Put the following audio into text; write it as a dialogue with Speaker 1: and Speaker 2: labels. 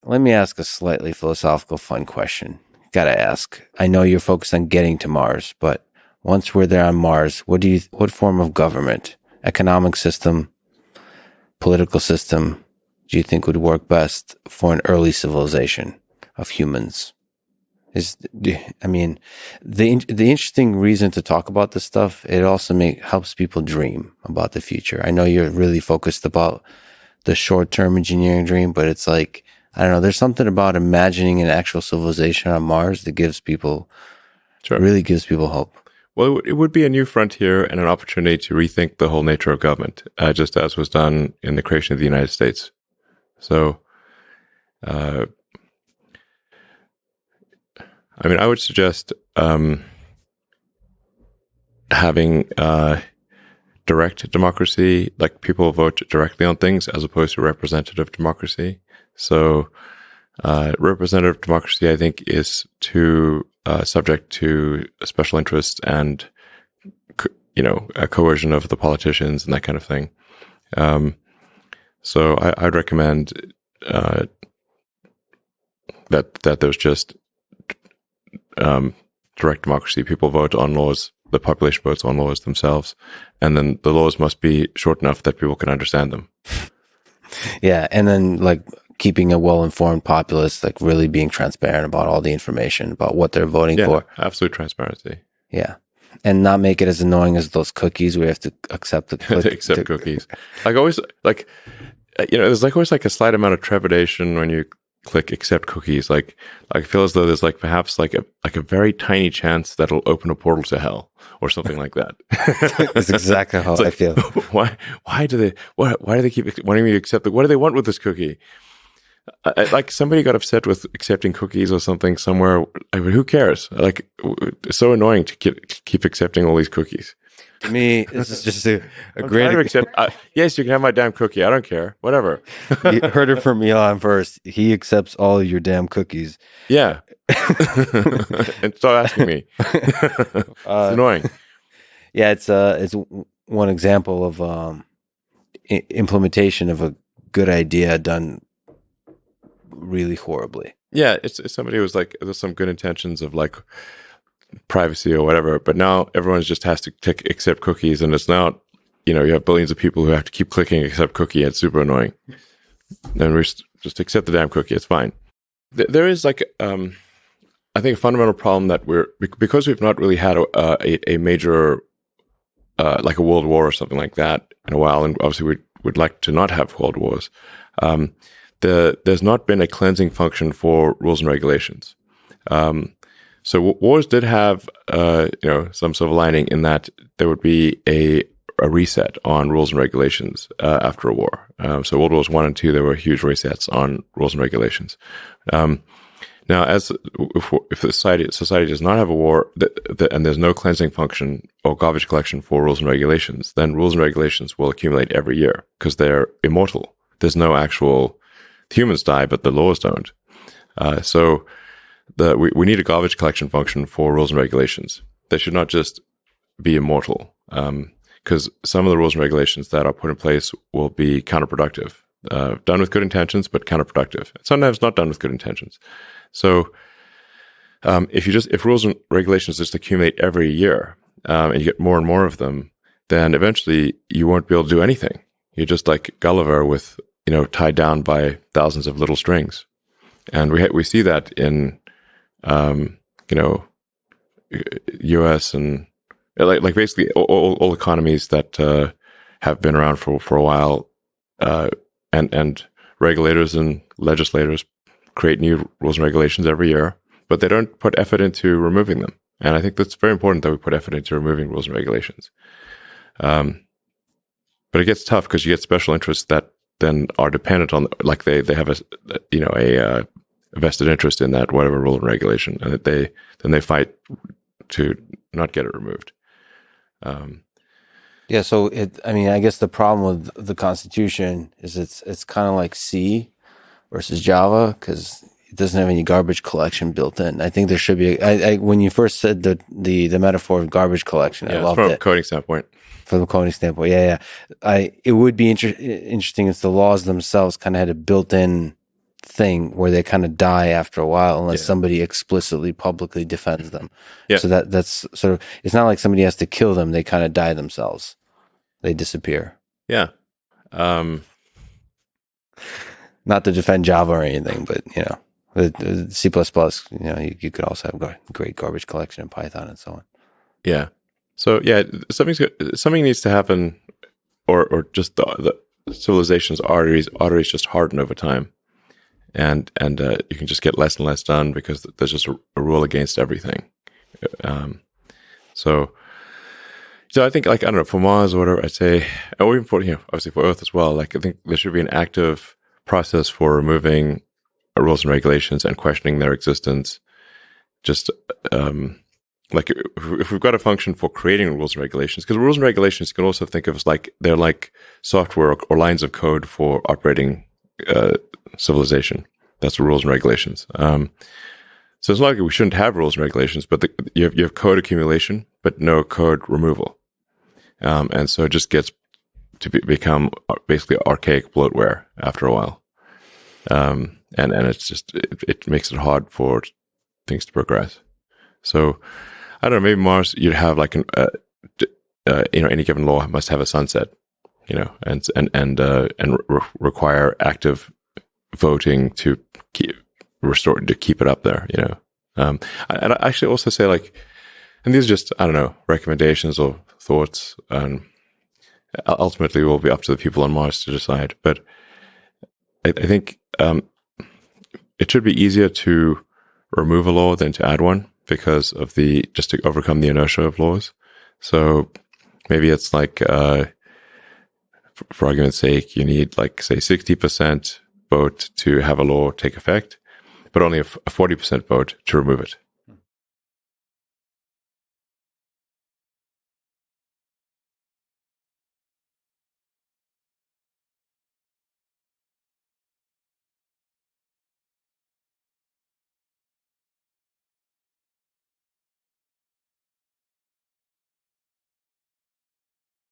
Speaker 1: let me ask a slightly philosophical, fun question. Gotta ask. I know you're focused on getting to Mars, but once we're there on Mars, what form of government, economic system, political system do you think would work best for an early civilization of humans? The interesting reason to talk about this stuff, it also helps people dream about the future. I know you're really focused about the short-term engineering dream, but it's like, I don't know, there's something about imagining an actual civilization on Mars that really gives people hope.
Speaker 2: Well, it would be a new frontier and an opportunity to rethink the whole nature of government, just as was done in the creation of the United States. So, I would suggest having direct democracy, like people vote directly on things, as opposed to representative democracy. So, representative democracy, I think, is too subject to special interests and, a coercion of the politicians and that kind of thing. So I'd recommend that there's just direct democracy. People vote on laws. The population votes on laws themselves, and then the laws must be short enough that people can understand them.
Speaker 1: Yeah, and then like keeping a well-informed populace, like really being transparent about all the information about what they're voting for.
Speaker 2: Absolute transparency.
Speaker 1: Yeah. And not make it as annoying as those cookies where you have to accept the
Speaker 2: cookies. There's like always like a slight amount of trepidation when you click accept cookies. Like I feel as though there's like perhaps like a very tiny chance that it'll open a portal to hell or something like that.
Speaker 1: That's exactly how I feel.
Speaker 2: Why do they keep wanting me to accept what do they want with this cookie? Like somebody got upset with accepting cookies or something somewhere. Who cares? Like, it's so annoying to keep accepting all these cookies.
Speaker 1: To me, this is just a great.
Speaker 2: Yes, you can have my damn cookie. I don't care. Whatever.
Speaker 1: You heard it from Elon first. He accepts all of your damn cookies.
Speaker 2: Yeah. And stop asking me. It's annoying.
Speaker 1: Yeah, it's one example of implementation of a good idea done really horribly.
Speaker 2: Yeah, it's somebody who's like, there's some good intentions of like privacy or whatever, but now everyone just has to tick accept cookies, and it's now, you have billions of people who have to keep clicking accept cookie. It's super annoying. And we just accept the damn cookie. It's fine. There is like, I think a fundamental problem that because we've not really had a major, like a world war or something like that in a while, and obviously we'd like to not have world wars. There's not been a cleansing function for rules and regulations. So wars did have, some silver lining in that there would be a reset on rules and regulations after a war. So World Wars I and II, there were huge resets on rules and regulations. Now, if the society does not have a war and there's no cleansing function or garbage collection for rules and regulations, then rules and regulations will accumulate every year because they're immortal. There's no actual humans die, but the laws don't. So we need a garbage collection function for rules and regulations. They should not just be immortal, because some of the rules and regulations that are put in place will be counterproductive. Done with good intentions, but counterproductive. Sometimes not done with good intentions. So if rules and regulations just accumulate every year, and you get more and more of them, then eventually you won't be able to do anything. You're just like Gulliver with, tied down by thousands of little strings. And we see that in, U.S. and like basically all economies that have been around for a while, and regulators and legislators create new rules and regulations every year, but they don't put effort into removing them. And I think that's very important that we put effort into removing rules and regulations. But it gets tough because you get special interests that then are dependent on, like they have a vested interest in that whatever rule and regulation, and that they fight to not get it removed.
Speaker 1: Yeah, so I guess the problem with the Constitution is it's kind of like C versus Java because it doesn't have any garbage collection built in. I think there should be. When you first said the metaphor of garbage collection, I loved it.
Speaker 2: From a coding standpoint.
Speaker 1: From a coding standpoint, yeah. It would be interesting if the laws themselves kind of had a built-in thing where they kind of die after a while unless somebody explicitly publicly defends them.
Speaker 2: Yeah.
Speaker 1: So that's sort of, it's not like somebody has to kill them. They kind of die themselves. They disappear.
Speaker 2: Yeah.
Speaker 1: Not to defend Java or anything, but the C++, you could also have great garbage collection in Python and so on.
Speaker 2: Yeah. So yeah, something needs to happen, or just the civilization's arteries just harden over time, and you can just get less and less done because there's just a rule against everything. So I think, like, I don't know, for Mars or whatever, I'd say, or even for, obviously for Earth as well, like, I think there should be an active process for removing rules and regulations and questioning their existence. Just like, if we've got a function for creating rules and regulations, because rules and regulations you can also think of as like, they're like software or lines of code for operating civilization. That's the rules and regulations. So it's not like we shouldn't have rules and regulations, but you have code accumulation, but no code removal. And so it just gets to become basically archaic bloatware after a while. And it's just, it makes it hard for things to progress. So I don't know, maybe Mars, you'd have like any given law must have a sunset, and require active voting to keep it up there, And I actually also say, like, and these are just, I don't know, recommendations or thoughts, and ultimately will be up to the people on Mars to decide. But I think it should be easier to remove a law than to add one, because of just to overcome the inertia of laws. So maybe it's like, for argument's sake, you need, like, say 60% vote to have a law take effect, but only a 40% vote to remove it.